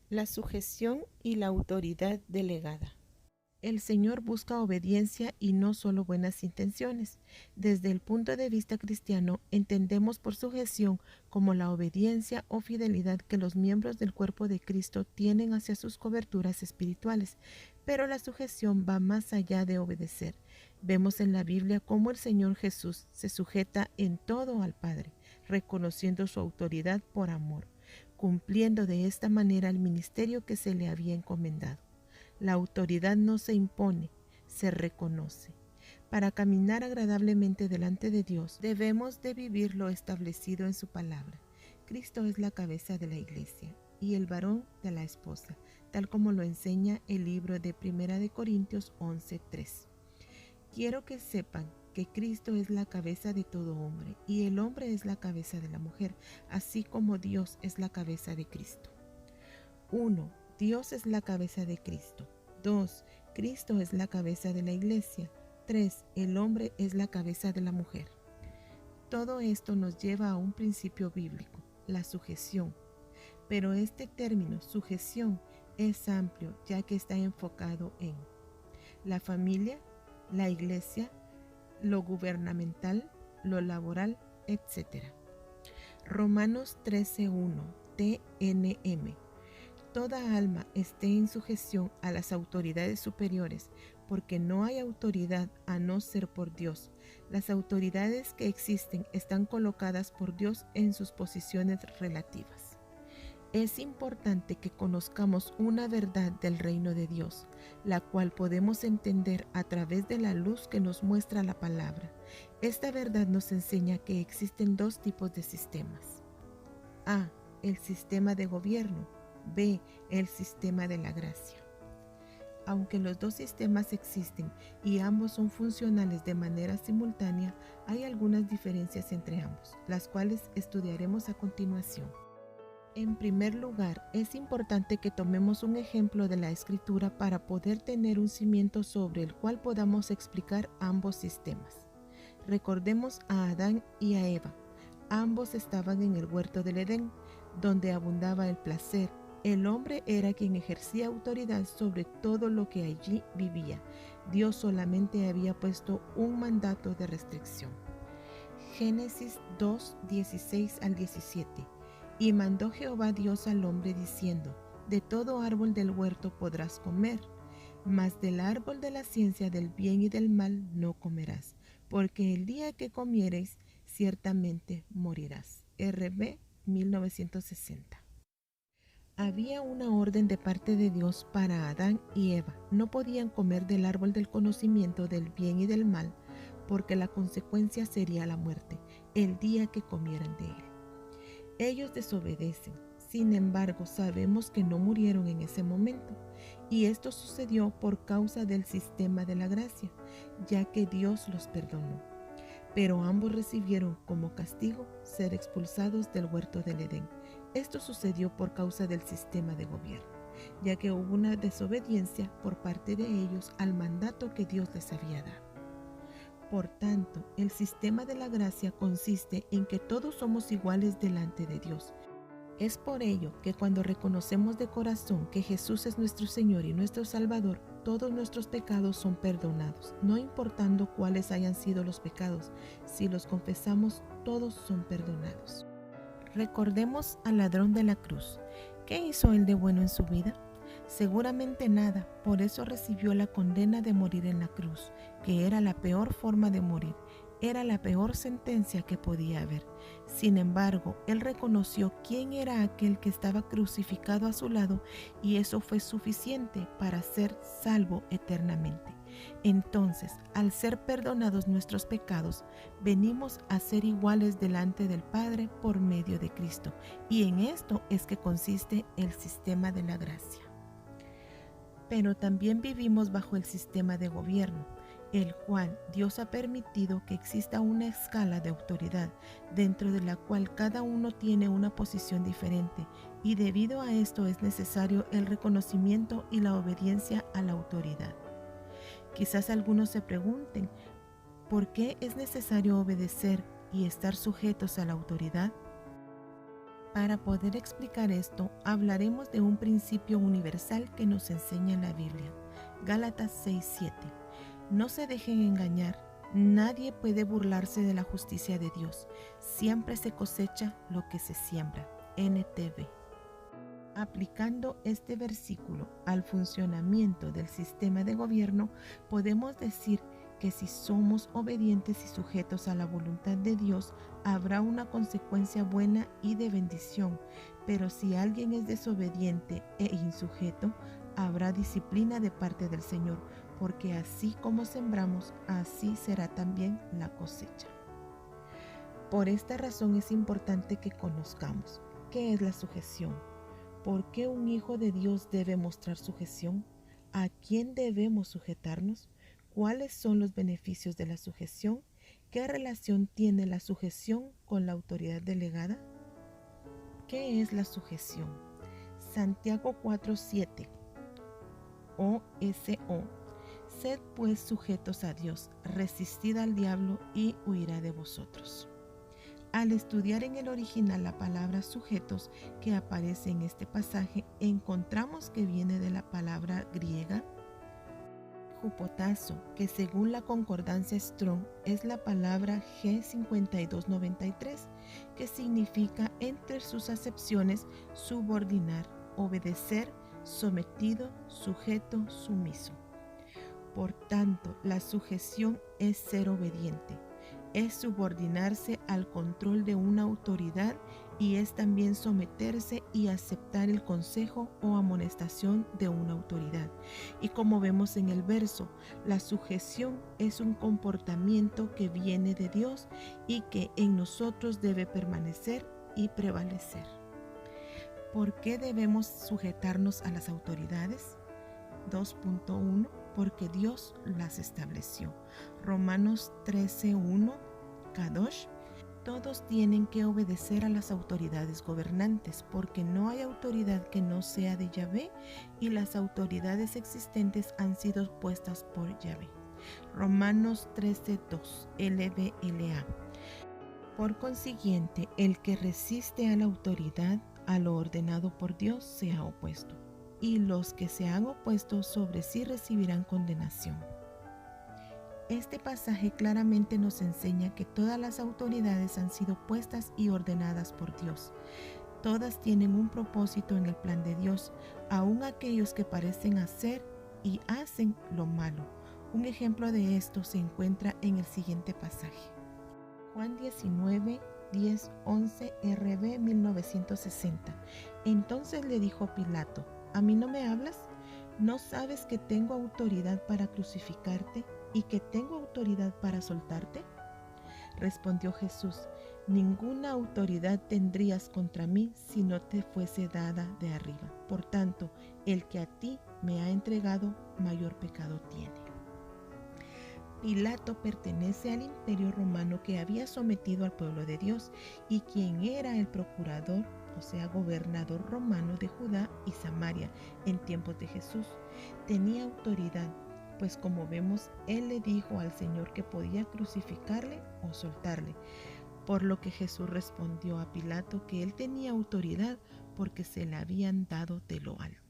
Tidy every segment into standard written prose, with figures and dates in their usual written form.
La sujeción y la autoridad delegada. El Señor busca obediencia y no solo buenas intenciones. Desde el punto de vista cristiano, entendemos por sujeción como la obediencia o fidelidad que los miembros del cuerpo de Cristo tienen hacia sus coberturas espirituales, pero la sujeción va más allá de obedecer. Vemos en la Biblia cómo el Señor Jesús se sujeta en todo al Padre, reconociendo su autoridad por amor, cumpliendo de esta manera el ministerio que se le había encomendado. La autoridad no se impone, se reconoce. Para caminar agradablemente delante de Dios, debemos de vivir lo establecido en su palabra. Cristo es la cabeza de la iglesia y el varón de la esposa, tal como lo enseña el libro de 1 Corintios 11:3. Quiero que sepan que Cristo es la cabeza de todo hombre y el hombre es la cabeza de la mujer, así como Dios es la cabeza de Cristo. 1. Dios es la cabeza de Cristo. 2. Cristo es la cabeza de la iglesia. 3. El hombre es la cabeza de la mujer. Todo esto nos lleva a un principio bíblico, la sujeción. Pero este término, sujeción, es amplio ya que está enfocado en la familia, la iglesia, lo gubernamental, lo laboral, etc. Romanos 13:1, TNM. Toda alma esté en sujeción a las autoridades superiores, porque no hay autoridad a no ser por Dios. Las autoridades que existen están colocadas por Dios en sus posiciones relativas. Es importante que conozcamos una verdad del reino de Dios, la cual podemos entender a través de la luz que nos muestra la palabra. Esta verdad nos enseña que existen dos tipos de sistemas. A. El sistema de gobierno. B. El sistema de la gracia. Aunque los dos sistemas existen y ambos son funcionales de manera simultánea, hay algunas diferencias entre ambos, las cuales estudiaremos a continuación. En primer lugar, es importante que tomemos un ejemplo de la Escritura para poder tener un cimiento sobre el cual podamos explicar ambos sistemas. Recordemos a Adán y a Eva. Ambos estaban en el huerto del Edén, donde abundaba el placer. El hombre era quien ejercía autoridad sobre todo lo que allí vivía. Dios solamente había puesto un mandato de restricción. Génesis 2:16-17. Y mandó Jehová Dios al hombre diciendo: de todo árbol del huerto podrás comer, mas del árbol de la ciencia del bien y del mal no comerás, porque el día que comiereis ciertamente morirás. RB 1960. Había una orden de parte de Dios para Adán y Eva. No podían comer del árbol del conocimiento del bien y del mal, porque la consecuencia sería la muerte el día que comieran de él. Ellos desobedecen. Sin embargo, sabemos que no murieron en ese momento, y esto sucedió por causa del sistema de la gracia, ya que Dios los perdonó. Pero ambos recibieron como castigo ser expulsados del huerto del Edén. Esto sucedió por causa del sistema de gobierno, ya que hubo una desobediencia por parte de ellos al mandato que Dios les había dado. Por tanto, el sistema de la gracia consiste en que todos somos iguales delante de Dios. Es por ello que cuando reconocemos de corazón que Jesús es nuestro Señor y nuestro Salvador, todos nuestros pecados son perdonados, no importando cuáles hayan sido los pecados. Si los confesamos, todos son perdonados. Recordemos al ladrón de la cruz. ¿Qué hizo él de bueno en su vida? Seguramente nada, por eso recibió la condena de morir en la cruz, que era la peor forma de morir, era la peor sentencia que podía haber. Sin embargo, él reconoció quién era aquel que estaba crucificado a su lado y eso fue suficiente para ser salvo eternamente. Entonces, al ser perdonados nuestros pecados, venimos a ser iguales delante del Padre por medio de Cristo, y en esto es que consiste el sistema de la gracia. Pero también vivimos bajo el sistema de gobierno, el cual Dios ha permitido que exista una escala de autoridad, dentro de la cual cada uno tiene una posición diferente, y debido a esto es necesario el reconocimiento y la obediencia a la autoridad. Quizás algunos se pregunten, ¿por qué es necesario obedecer y estar sujetos a la autoridad? Para poder explicar esto, hablaremos de un principio universal que nos enseña la Biblia. Gálatas 6:7. No se dejen engañar. Nadie puede burlarse de la justicia de Dios. Siempre se cosecha lo que se siembra. NTV. Aplicando este versículo al funcionamiento del sistema de gobierno, podemos decir que si somos obedientes y sujetos a la voluntad de Dios, habrá una consecuencia buena y de bendición. Pero si alguien es desobediente e insujeto, habrá disciplina de parte del Señor, porque así como sembramos, así será también la cosecha. Por esta razón es importante que conozcamos qué es la sujeción. ¿Por qué un hijo de Dios debe mostrar sujeción? ¿A quién debemos sujetarnos? ¿Cuáles son los beneficios de la sujeción? ¿Qué relación tiene la sujeción con la autoridad delegada? ¿Qué es la sujeción? Santiago 4:7 OSO. Sed pues sujetos a Dios, resistid al diablo y huirá de vosotros. Al estudiar en el original la palabra sujetos que aparece en este pasaje, encontramos que viene de la palabra griega hupotazo, que según la concordancia Strong es la palabra G5293, que significa entre sus acepciones subordinar, obedecer, sometido, sujeto, sumiso. Por tanto, la sujeción es ser obediente. Es subordinarse al control de una autoridad y es también someterse y aceptar el consejo o amonestación de una autoridad. Y como vemos en el verso, la sujeción es un comportamiento que viene de Dios y que en nosotros debe permanecer y prevalecer. ¿Por qué debemos sujetarnos a las autoridades? 2.1 Porque Dios las estableció. Romanos 13:1 Kadosh. Todos tienen que obedecer a las autoridades gobernantes, porque no hay autoridad que no sea de Yahvé, y las autoridades existentes han sido puestas por Yahvé. Romanos 13:2 LBLA. Por consiguiente, el que resiste a la autoridad, a lo ordenado por Dios, se ha opuesto, y los que se han opuesto sobre sí recibirán condenación. Este pasaje claramente nos enseña que todas las autoridades han sido puestas y ordenadas por Dios. Todas tienen un propósito en el plan de Dios, aun aquellos que parecen hacer y hacen lo malo. Un ejemplo de esto se encuentra en el siguiente pasaje. Juan 19, 10, 11, RB 1960. Entonces le dijo Pilato: ¿A mí no me hablas? ¿No sabes que tengo autoridad para crucificarte y que tengo autoridad para soltarte? Respondió Jesús: ninguna autoridad tendrías contra mí si no te fuese dada de arriba. Por tanto, el que a ti me ha entregado, mayor pecado tiene. Pilato pertenece al imperio romano que había sometido al pueblo de Dios y quien era el procurador, o sea, gobernador romano de Judá y Samaria en tiempos de Jesús. Tenía autoridad, pues como vemos, él le dijo al Señor que podía crucificarle o soltarle, por lo que Jesús respondió a Pilato que él tenía autoridad porque se le habían dado de lo alto.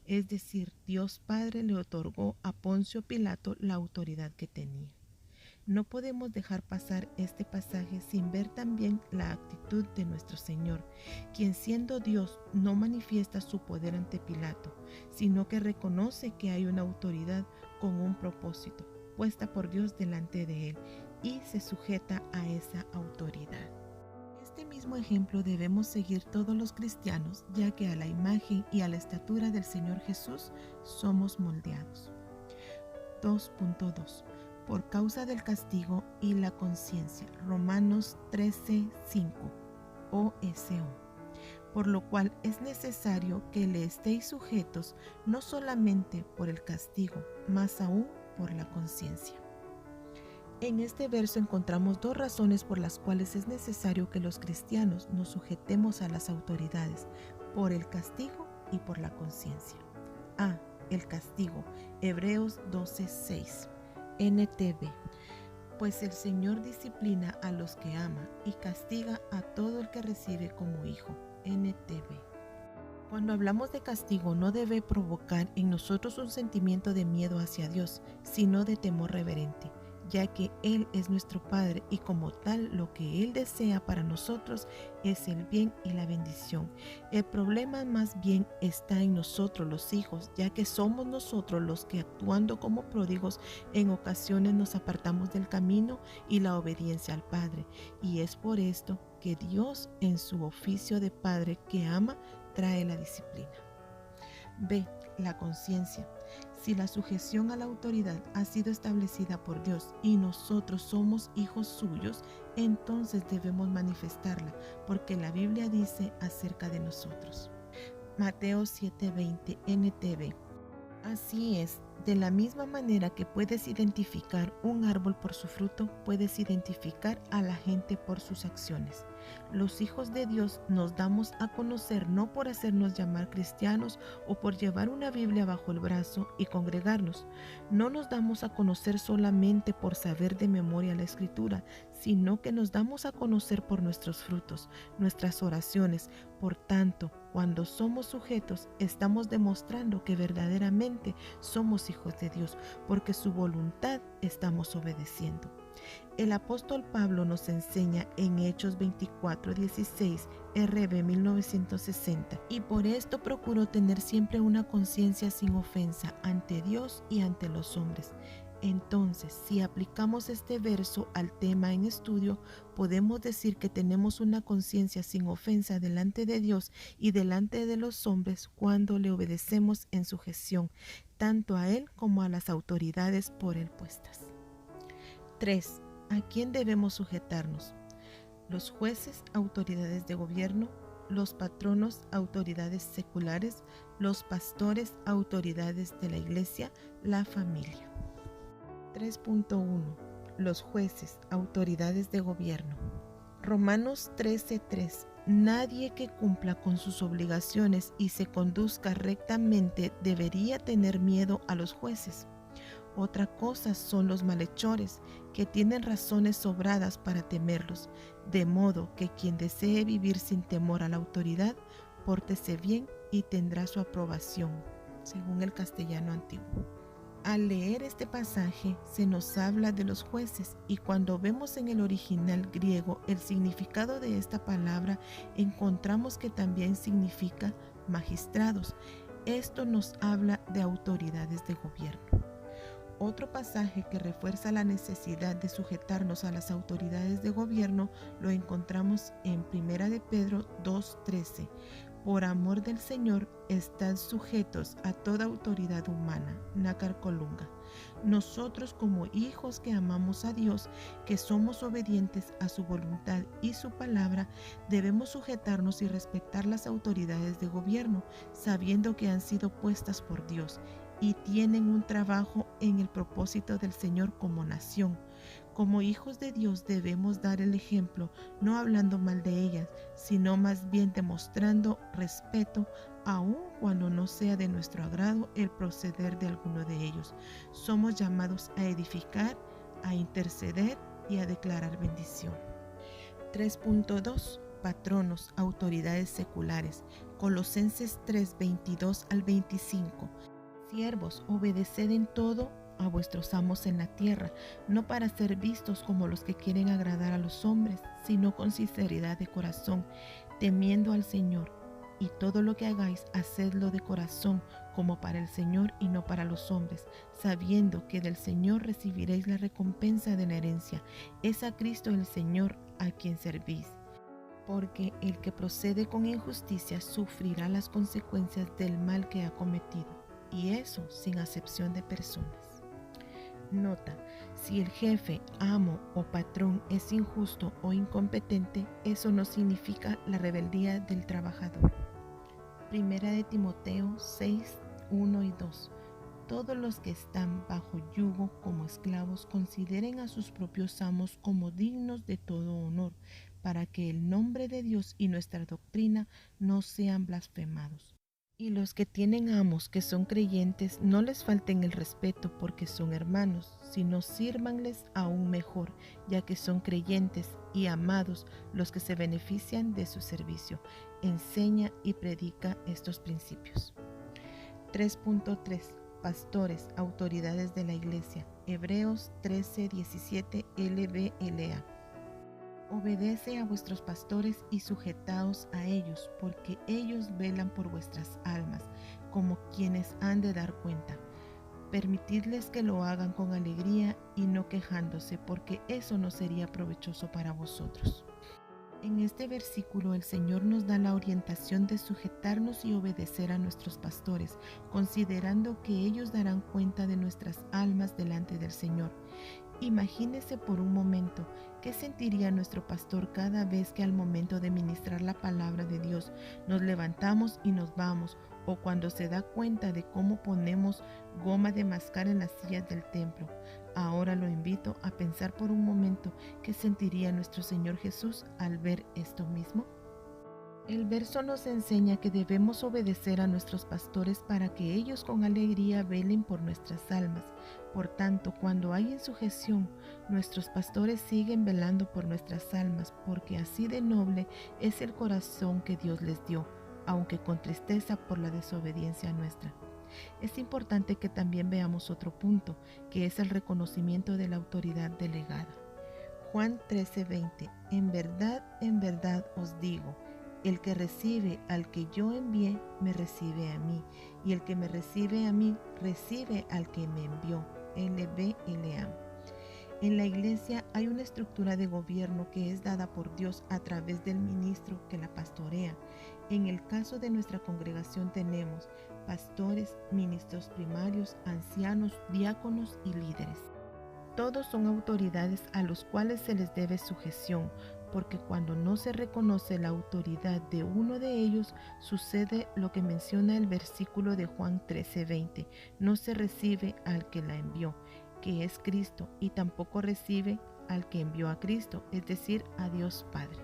Es decir, Dios Padre le otorgó a Poncio Pilato la autoridad que tenía. No podemos dejar pasar este pasaje sin ver también la actitud de nuestro Señor, quien siendo Dios no manifiesta su poder ante Pilato, sino que reconoce que hay una autoridad con un propósito, puesta por Dios delante de él, y se sujeta a esa autoridad. Este mismo ejemplo debemos seguir todos los cristianos, ya que a la imagen y a la estatura del Señor Jesús somos moldeados. 2.2 Por causa del castigo y la conciencia. Romanos 13:5 OSO. Por lo cual es necesario que le estéis sujetos no solamente por el castigo, más aún por la conciencia. En este verso encontramos dos razones por las cuales es necesario que los cristianos nos sujetemos a las autoridades: por el castigo y por la conciencia. A. El castigo. Hebreos 12:6 NTV. Pues el Señor disciplina a los que ama y castiga a todo el que recibe como hijo. NTV. Cuando hablamos de castigo, no debe provocar en nosotros un sentimiento de miedo hacia Dios, sino de temor reverente, ya que Él es nuestro Padre y como tal lo que Él desea para nosotros es el bien y la bendición. El problema más bien está en nosotros los hijos, ya que somos nosotros los que actuando como pródigos en ocasiones nos apartamos del camino y la obediencia al Padre. Y es por esto que Dios en su oficio de Padre que ama, trae la disciplina. B. La conciencia. Si la sujeción a la autoridad ha sido establecida por Dios y nosotros somos hijos suyos, entonces debemos manifestarla, porque la Biblia dice acerca de nosotros. Mateo 7:20 NTV. Así es, de la misma manera que puedes identificar un árbol por su fruto, puedes identificar a la gente por sus acciones. Los hijos de Dios nos damos a conocer no por hacernos llamar cristianos o por llevar una Biblia bajo el brazo y congregarnos. No nos damos a conocer solamente por saber de memoria la Escritura, sino que nos damos a conocer por nuestros frutos, nuestras oraciones. Por tanto, cuando somos sujetos, estamos demostrando que verdaderamente somos hijos de Dios, porque su voluntad estamos obedeciendo. El apóstol Pablo nos enseña en Hechos 24:16, RB 1960, y por esto procuró tener siempre una conciencia sin ofensa ante Dios y ante los hombres. Entonces, si aplicamos este verso al tema en estudio, podemos decir que tenemos una conciencia sin ofensa delante de Dios y delante de los hombres cuando le obedecemos en sujeción, tanto a Él como a las autoridades por Él puestas. 3. ¿A quién debemos sujetarnos? Los jueces, autoridades de gobierno; los patronos, autoridades seculares; los pastores, autoridades de la iglesia; la familia. 3.1. Los jueces, autoridades de gobierno. Romanos 13:3. Nadie que cumpla con sus obligaciones y se conduzca rectamente debería tener miedo a los jueces. Otra cosa son los malhechores, que tienen razones sobradas para temerlos, de modo que quien desee vivir sin temor a la autoridad, pórtese bien y tendrá su aprobación, según el Castellano Antiguo. Al leer este pasaje se nos habla de los jueces, y cuando vemos en el original griego el significado de esta palabra, encontramos que también significa magistrados. Esto nos habla de autoridades de gobierno. Otro pasaje que refuerza la necesidad de sujetarnos a las autoridades de gobierno lo encontramos en 1 de Pedro 2:13. Por amor del Señor, estad sujetos a toda autoridad humana. Nácar Colunga. Nosotros, como hijos que amamos a Dios, que somos obedientes a su voluntad y su palabra, debemos sujetarnos y respetar las autoridades de gobierno, sabiendo que han sido puestas por Dios y tienen un trabajo en el propósito del Señor como nación. Como hijos de Dios debemos dar el ejemplo, no hablando mal de ellas, sino más bien demostrando respeto, aun cuando no sea de nuestro agrado el proceder de alguno de ellos. Somos llamados a edificar, a interceder y a declarar bendición. 3.2. Patronos, autoridades seculares. Colosenses 3:22 al 25. Siervos, obedeced en todo a vuestros amos en la tierra, no para ser vistos como los que quieren agradar a los hombres, sino con sinceridad de corazón, temiendo al Señor. Y todo lo que hagáis, hacedlo de corazón, como para el Señor y no para los hombres, sabiendo que del Señor recibiréis la recompensa de la herencia. Es a Cristo el Señor a quien servís. Porque el que procede con injusticia sufrirá las consecuencias del mal que ha cometido, y eso sin acepción de personas. Nota: si el jefe, amo o patrón es injusto o incompetente, eso no significa la rebeldía del trabajador. Primera de Timoteo 6:1 y 2. Todos los que están bajo yugo como esclavos consideren a sus propios amos como dignos de todo honor, para que el nombre de Dios y nuestra doctrina no sean blasfemados. Y los que tienen amos que son creyentes, no les falten el respeto porque son hermanos, sino sírvanles aún mejor, ya que son creyentes y amados los que se benefician de su servicio. Enseña y predica estos principios. 3.3. Pastores, autoridades de la Iglesia. Hebreos 13:17 LBLA. Obedece a vuestros pastores y sujetaos a ellos, porque ellos velan por vuestras almas, como quienes han de dar cuenta. Permitidles que lo hagan con alegría y no quejándose, porque eso no sería provechoso para vosotros. En este versículo el Señor nos da la orientación de sujetarnos y obedecer a nuestros pastores, considerando que ellos darán cuenta de nuestras almas delante del Señor. Imagínese por un momento qué sentiría nuestro pastor cada vez que al momento de ministrar la palabra de Dios nos levantamos y nos vamos, o cuando se da cuenta de cómo ponemos goma de mascar en las sillas del templo. Ahora lo invito a pensar por un momento qué sentiría nuestro Señor Jesús al ver esto mismo. El verso nos enseña que debemos obedecer a nuestros pastores para que ellos con alegría velen por nuestras almas. Por tanto, cuando hay en sujeción, nuestros pastores siguen velando por nuestras almas, porque así de noble es el corazón que Dios les dio, aunque con tristeza por la desobediencia nuestra. Es importante que también veamos otro punto, que es el reconocimiento de la autoridad delegada. Juan 13:20. En verdad os digo, el que recibe al que yo envié, me recibe a mí, y el que me recibe a mí, recibe al que me envió. LBLA. En la iglesia hay una estructura de gobierno que es dada por Dios a través del ministro que la pastorea. En el caso de nuestra congregación tenemos pastores, ministros primarios, ancianos, diáconos y líderes. Todos son autoridades a los cuales se les debe sujeción, porque cuando no se reconoce la autoridad de uno de ellos, sucede lo que menciona el versículo de Juan 13:20. No se recibe al que la envió, que es Cristo, y tampoco recibe al que envió a Cristo, es decir, a Dios Padre.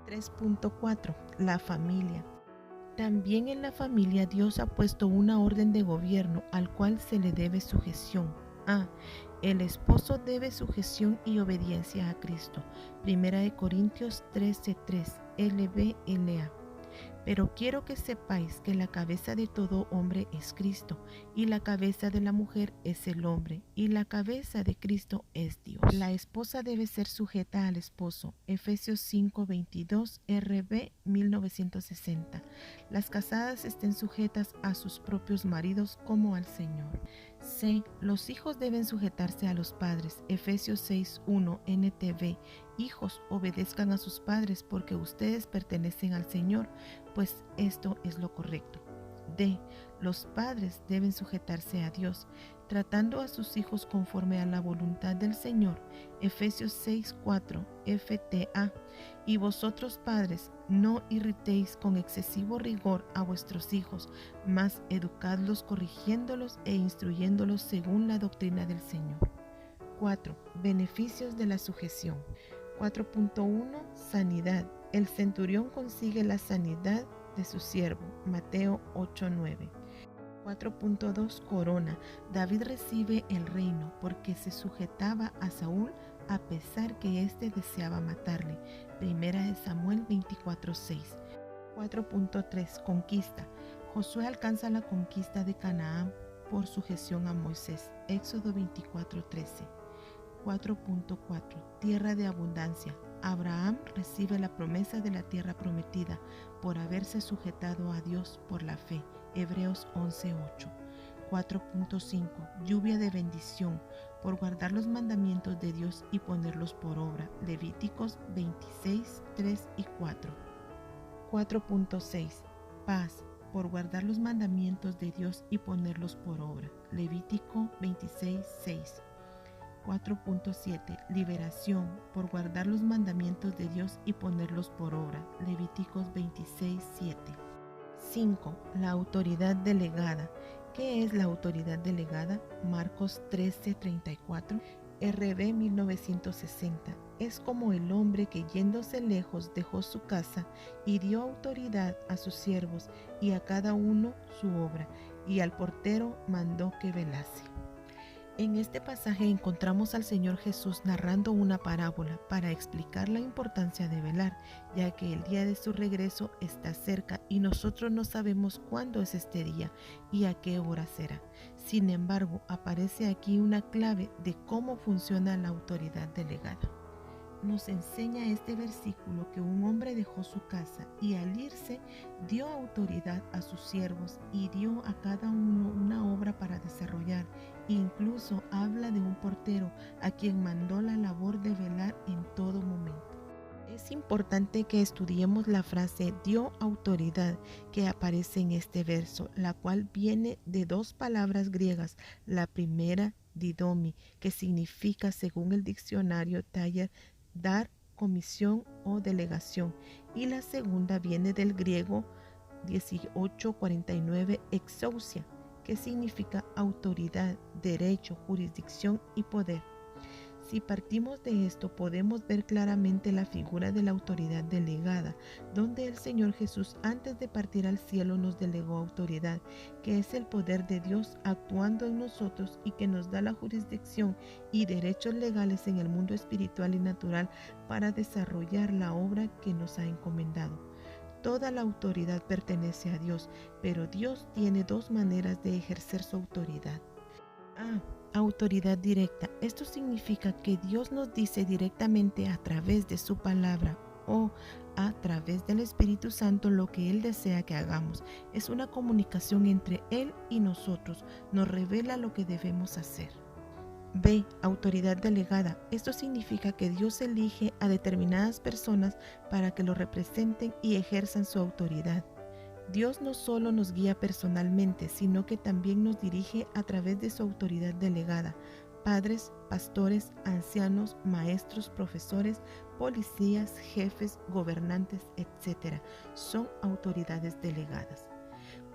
3.4. La familia. También en la familia Dios ha puesto una orden de gobierno al cual se le debe sujeción. El esposo debe sujeción y obediencia a Cristo. 1 Corintios 13:3 LBLA. Pero quiero que sepáis que la cabeza de todo hombre es Cristo, y la cabeza de la mujer es el hombre, y la cabeza de Cristo es Dios. La esposa debe ser sujeta al esposo. Efesios 5:22 RB 1960. Las casadas estén sujetas a sus propios maridos como al Señor. C. Los hijos deben sujetarse a los padres. Efesios 6:1 NTV. Hijos, obedezcan a sus padres porque ustedes pertenecen al Señor, pues esto es lo correcto. D. Los padres deben sujetarse a Dios, tratando a sus hijos conforme a la voluntad del Señor. Efesios 6:4 FTA. Y vosotros padres, no irritéis con excesivo rigor a vuestros hijos, mas educadlos corrigiéndolos e instruyéndolos según la doctrina del Señor. 4. Beneficios de la sujeción. 4.1. Sanidad. El centurión consigue la sanidad de su siervo. Mateo 8:9. 4.2. Corona. David recibe el reino porque se sujetaba a Saúl a pesar que éste deseaba matarle. 1 Samuel 24:6. 4.3. Conquista. Josué alcanza la conquista de Canaán por sujeción a Moisés. Éxodo 24:13. 4.4. Tierra de abundancia. Abraham recibe la promesa de la tierra prometida por haberse sujetado a Dios por la fe. Hebreos 11:8. 4.5. Lluvia de bendición por guardar los mandamientos de Dios y ponerlos por obra. Levíticos 26:3 y 4. 4.6. Paz por guardar los mandamientos de Dios y ponerlos por obra. Levítico 26:6. 4.7. Liberación por guardar los mandamientos de Dios y ponerlos por obra. Levíticos 26:7. 5. La autoridad delegada. ¿Qué es la autoridad delegada? Marcos 13:34, RB 1960. es como el hombre que yéndose lejos dejó su casa y dio autoridad a sus siervos y a cada uno su obra, y al portero mandó que velase. En este pasaje encontramos al Señor Jesús narrando una parábola para explicar la importancia de velar, ya que el día de su regreso está cerca y nosotros no sabemos cuándo es este día y a qué hora será. Sin embargo, aparece aquí una clave de cómo funciona la autoridad delegada. Nos enseña este versículo que un hombre dejó su casa y al irse dio autoridad a sus siervos y dio a cada uno una obra para desarrollar. Incluso habla de un portero a quien mandó la labor de velar en todo momento. Es importante que estudiemos la frase dio autoridad que aparece en este verso, la cual viene de dos palabras griegas. La primera, didomi, que significa, según el diccionario Thayer, dar, comisión o delegación, y la segunda viene del griego 1849 exousia, que significa autoridad, derecho, jurisdicción y poder. Si partimos de esto, podemos ver claramente la figura de la autoridad delegada, donde el Señor Jesús antes de partir al cielo nos delegó autoridad, que es el poder de Dios actuando en nosotros y que nos da la jurisdicción y derechos legales en el mundo espiritual y natural para desarrollar la obra que nos ha encomendado. Toda la autoridad pertenece a Dios, pero Dios tiene dos maneras de ejercer su autoridad. Autoridad directa. Esto significa que Dios nos dice directamente a través de su palabra o a través del Espíritu Santo lo que Él desea que hagamos. Es una comunicación entre Él y nosotros. Nos revela lo que debemos hacer. B. Autoridad delegada. Esto significa que Dios elige a determinadas personas para que lo representen y ejerzan su autoridad. Dios no solo nos guía personalmente, sino que también nos dirige a través de su autoridad delegada. Padres, pastores, ancianos, maestros, profesores, policías, jefes, gobernantes, etc. son autoridades delegadas.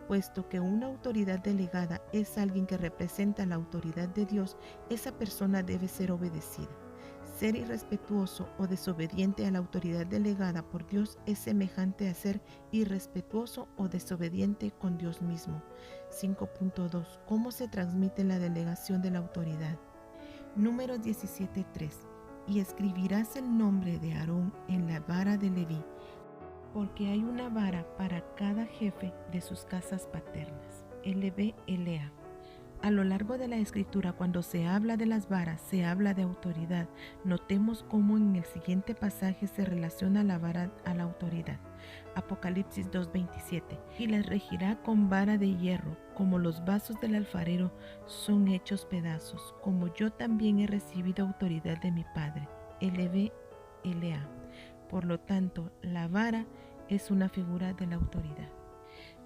Puesto que una autoridad delegada es alguien que representa la autoridad de Dios, esa persona debe ser obedecida. Ser irrespetuoso o desobediente a la autoridad delegada por Dios es semejante a ser irrespetuoso o desobediente con Dios mismo. 5.2. ¿Cómo se transmite la delegación de la autoridad? Números 17.3. Y escribirás el nombre de Aarón en la vara de Leví, porque hay una vara para cada jefe de sus casas paternas. LB-LA. A lo largo de la escritura, cuando se habla de las varas, se habla de autoridad. Notemos cómo en el siguiente pasaje se relaciona la vara a la autoridad. Apocalipsis 2:27. Y las regirá con vara de hierro, como los vasos del alfarero son hechos pedazos, como yo también he recibido autoridad de mi Padre. LB-LA. Por lo tanto, la vara es una figura de la autoridad.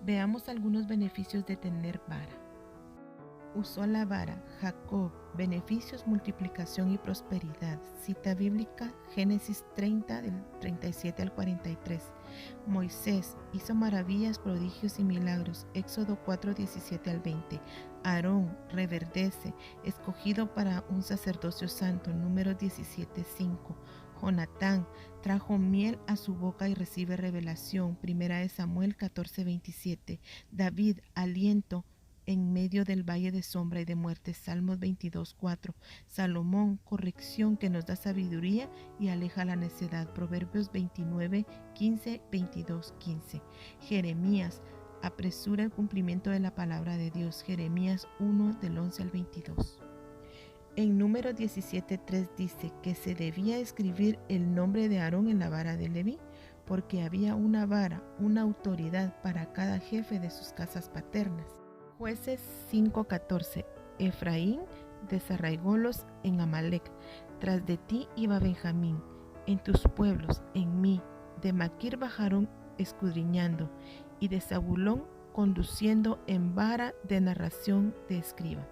Veamos algunos beneficios de tener vara. Usó la vara, Jacob, beneficios, multiplicación y prosperidad. Cita bíblica, Génesis 30, del 37 al 43. Moisés hizo maravillas, prodigios y milagros. Éxodo 4, 17 al 20. Aarón reverdece, escogido para un sacerdocio santo. Números 17, 5. Jonatán trajo miel a su boca y recibe revelación. 1 Samuel 14, 27. David, aliento en medio del valle de sombra y de muerte. Salmos 22:4. Salomón, corrección que nos da sabiduría y aleja la necedad. Proverbios 29:15, 22:15. Jeremías, apresura el cumplimiento de la palabra de Dios. Jeremías 1, del 11 al 22. En Números 17:3 dice que se debía escribir el nombre de Aarón en la vara de Leví, porque había una vara, una autoridad para cada jefe de sus casas paternas. Jueces 5:14. Efraín desarraigólos en Amalec. Tras de ti iba Benjamín, en tus pueblos, en mí. De Maquir bajaron escudriñando, y de Zabulón conduciendo en vara de narración de escriba.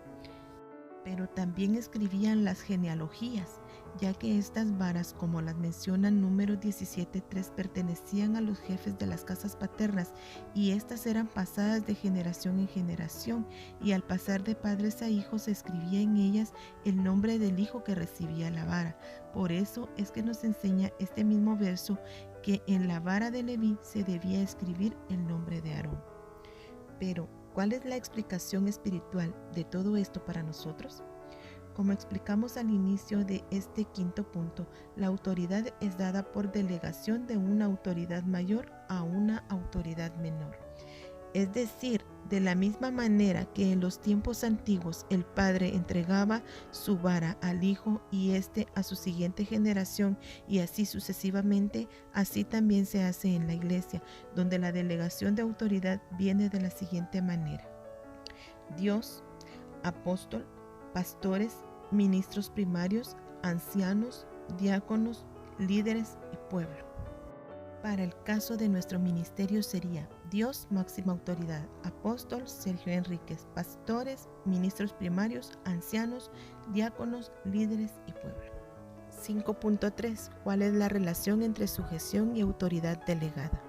pero también escribían las genealogías, ya que estas varas, como las menciona Números 17:3, pertenecían a los jefes de las casas paternas, y estas eran pasadas de generación en generación, y al pasar de padres a hijos se escribía en ellas el nombre del hijo que recibía la vara. Por eso es que nos enseña este mismo verso que en la vara de Leví se debía escribir el nombre de Aarón. Pero, ¿cuál es la explicación espiritual de todo esto para nosotros? Como explicamos al inicio de este quinto punto, la autoridad es dada por delegación de una autoridad mayor a una autoridad menor. Es decir, de la misma manera que en los tiempos antiguos el padre entregaba su vara al hijo y éste a su siguiente generación y así sucesivamente, así también se hace en la iglesia, donde la delegación de autoridad viene de la siguiente manera: Dios, apóstol, pastores, ministros primarios, ancianos, diáconos, líderes y pueblo. Para el caso de nuestro ministerio sería Dios, máxima autoridad, apóstol Sergio Enríquez, pastores, ministros primarios, ancianos, diáconos, líderes y pueblo. 5.3. ¿Cuál es la relación entre sujeción y autoridad delegada?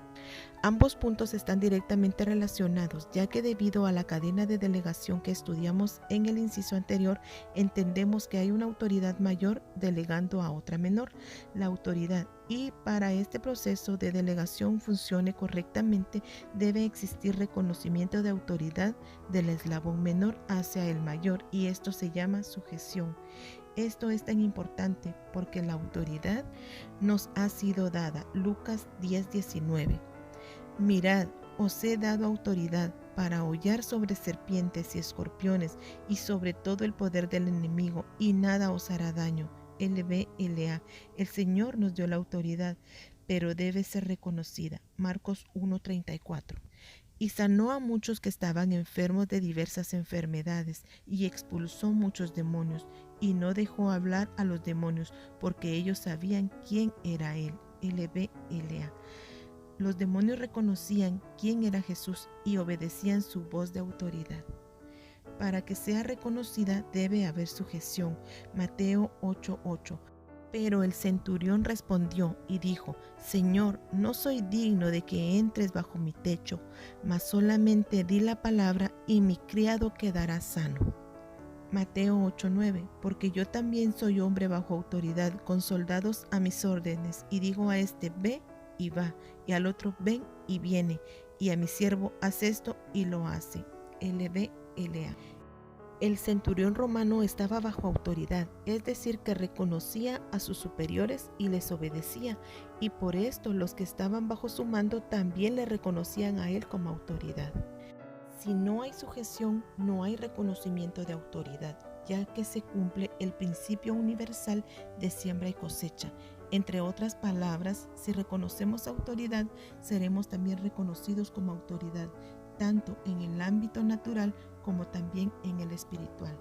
Ambos puntos están directamente relacionados, ya que debido a la cadena de delegación que estudiamos en el inciso anterior, entendemos que hay una autoridad mayor delegando a otra menor, la autoridad, y para este proceso de delegación funcione correctamente, debe existir reconocimiento de autoridad del eslabón menor hacia el mayor, y esto se llama sujeción. Esto es tan importante porque la autoridad nos ha sido dada. Lucas 10:19. Mirad, os he dado autoridad para hollar sobre serpientes y escorpiones y sobre todo el poder del enemigo, y nada os hará daño. LBLA. El Señor nos dio la autoridad, pero debe ser reconocida. Marcos 1:34. Y sanó a muchos que estaban enfermos de diversas enfermedades, y expulsó muchos demonios, y no dejó hablar a los demonios, porque ellos sabían quién era Él. LBLA. Los demonios reconocían quién era Jesús y obedecían su voz de autoridad. Para que sea reconocida debe haber sujeción. Mateo 8:8. Pero el centurión respondió y dijo: Señor, no soy digno de que entres bajo mi techo, mas solamente di la palabra y mi criado quedará sano. Mateo 8:9. Porque yo también soy hombre bajo autoridad, con soldados a mis órdenes, y digo a este: ve, y va, y al otro: ven, y viene, y a mi siervo: haz esto, y lo hace. LBLA. El centurión romano estaba bajo autoridad, es decir, que reconocía a sus superiores y les obedecía, y por esto los que estaban bajo su mando también le reconocían a él como autoridad. Si no hay sujeción, no hay reconocimiento de autoridad, ya que se cumple el principio universal de siembra y cosecha. Entre otras palabras, si reconocemos autoridad, seremos también reconocidos como autoridad, tanto en el ámbito natural como también en el espiritual.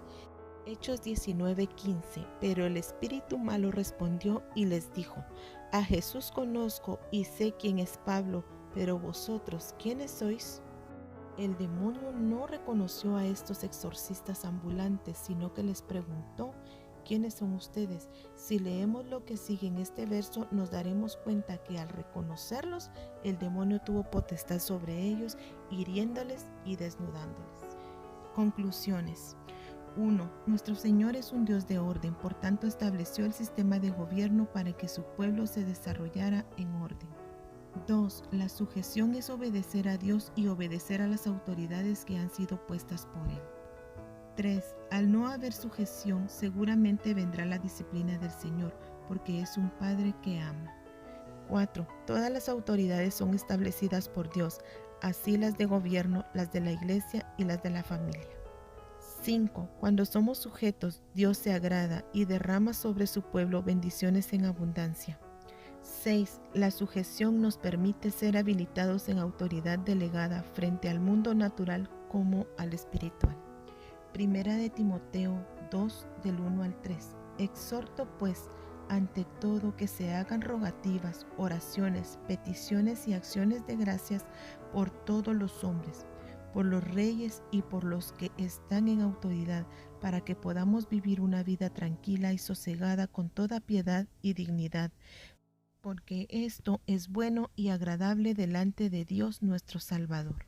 Hechos 19:15. Pero el espíritu malo respondió y les dijo: A Jesús conozco y sé quién es Pablo, pero vosotros, ¿quiénes sois? El demonio no reconoció a estos exorcistas ambulantes, sino que les preguntó: ¿quiénes son ustedes? Si leemos lo que sigue en este verso, nos daremos cuenta que al reconocerlos, el demonio tuvo potestad sobre ellos, hiriéndoles y desnudándoles. Conclusiones. 1. Nuestro Señor es un Dios de orden, por tanto estableció el sistema de gobierno para que su pueblo se desarrollara en orden. 2. La sujeción es obedecer a Dios y obedecer a las autoridades que han sido puestas por Él. 3. Al no haber sujeción, seguramente vendrá la disciplina del Señor, porque es un Padre que ama. 4. Todas las autoridades son establecidas por Dios, así las de gobierno, las de la iglesia y las de la familia. 5. Cuando somos sujetos, Dios se agrada y derrama sobre su pueblo bendiciones en abundancia. 6. La sujeción nos permite ser habilitados en autoridad delegada frente al mundo natural como al espiritual. Primera de Timoteo 2, del 1 al 3. Exhorto pues, ante todo, que se hagan rogativas, oraciones, peticiones y acciones de gracias por todos los hombres, por los reyes y por los que están en autoridad, para que podamos vivir una vida tranquila y sosegada con toda piedad y dignidad, porque esto es bueno y agradable delante de Dios nuestro Salvador.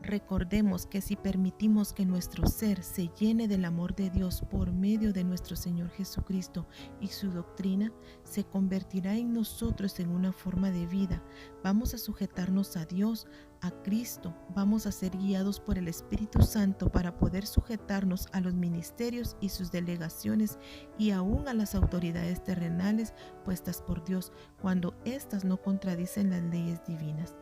Recordemos que si permitimos que nuestro ser se llene del amor de Dios por medio de nuestro Señor Jesucristo y su doctrina, se convertirá en nosotros en una forma de vida. Vamos a sujetarnos a Dios, a Cristo, vamos a ser guiados por el Espíritu Santo para poder sujetarnos a los ministerios y sus delegaciones y aún a las autoridades terrenales puestas por Dios cuando éstas no contradicen las leyes divinas.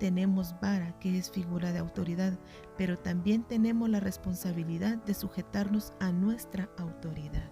Tenemos vara, que es figura de autoridad, pero también tenemos la responsabilidad de sujetarnos a nuestra autoridad.